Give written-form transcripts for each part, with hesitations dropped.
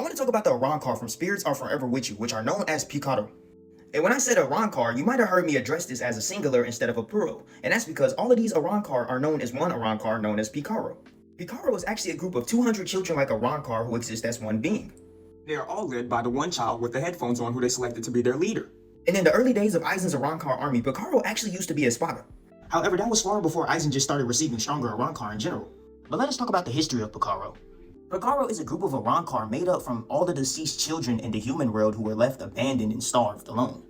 I want to talk about the Arrancar from Spirits Are Forever With You, which are known as Picaro. And when I said Arrancar, you might have heard me address this as a singular instead of a plural, and that's because all of these Arrancar are known as one Arrancar known as Picaro. Picaro is actually a group of 200 children like Arrancar who exist as one being. They are all led by the one child with the headphones on who they selected to be their leader. And in the early days of Aizen's Arrancar army, Picaro actually used to be a Espada. However, that was far before Aizen just started receiving stronger Arrancar in general. But let us talk about the history of Picaro. Picaro is a group of Arrancar made up from all the deceased children in the human world who were left abandoned and starved alone.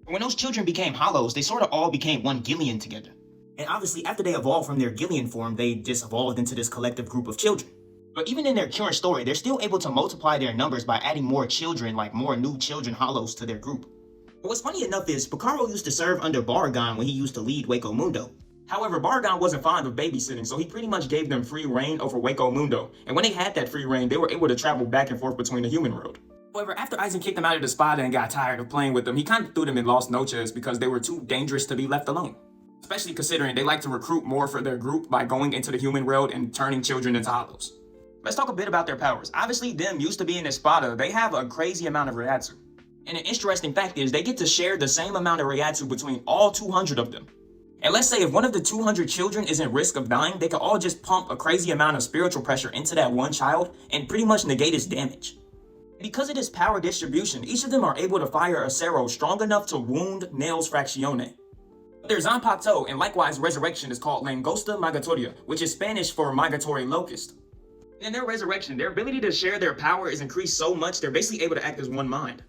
When those children became hollows, they sort of all became one Gillian together. And obviously, after they evolved from their Gillian form, they just evolved into this collective group of children. But even in their current story, they're still able to multiply their numbers by adding more children, like more new children hollows to their group. But what's funny enough is, Picaro used to serve under Barragan when he used to lead Hueco Mundo. However, Barragan wasn't fond of babysitting, so he pretty much gave them free reign over Hueco Mundo. And when they had that free reign, they were able to travel back and forth between the human world. However, after Aizen kicked them out of the Espada and got tired of playing with them, he kind of threw them in Lost Noches because they were too dangerous to be left alone. Especially considering they like to recruit more for their group by going into the human world and turning children into hollows. Let's talk a bit about their powers. Obviously, them used to be in Espada, they have a crazy amount of Reiatsu. And an interesting fact is they get to share the same amount of Reiatsu between all 200 of them. And let's say if one of the 200 children is at risk of dying, they could all just pump a crazy amount of spiritual pressure into that one child and pretty much negate its damage. Because of this power distribution, each of them are able to fire a Acero strong enough to wound Nail's Fraccione. Their Zanpakuto and likewise Resurrection is called Langosta Migratoria, which is Spanish for migratory locust. In their resurrection, their ability to share their power is increased so much they're basically able to act as one mind.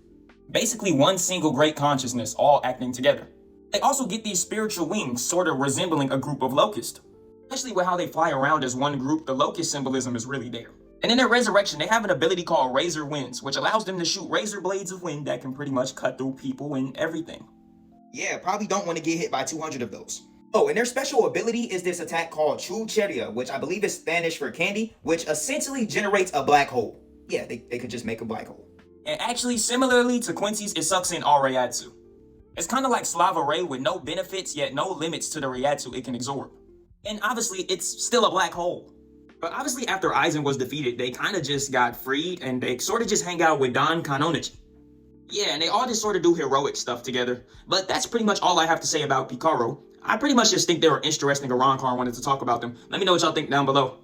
Basically one single great consciousness all acting together. They also get these spiritual wings sort of resembling a group of locusts. Especially with how they fly around as one group, the locust symbolism is really there. And in their resurrection, they have an ability called Razor Winds, which allows them to shoot razor blades of wind that can pretty much cut through people and everything. Yeah, probably don't want to get hit by 200 of those. Oh, and their special ability is this attack called Chucheria, which I believe is Spanish for candy, which essentially generates a black hole. Yeah, they could just make a black hole. And actually, similarly to Quincy's, it sucks in all Reiatsu. It's kind of like Slava Ray with no benefits, yet no limits to the Reiatsu it can absorb. And obviously, it's still a black hole. But obviously, after Aizen was defeated, they kind of just got freed, and they sort of just hang out with Don Kanonichi. Yeah, and they all just sort of do heroic stuff together. But that's pretty much all I have to say about Picaro. I pretty much just think they were interesting Arrancar and wanted to talk about them. Let me know what y'all think down below.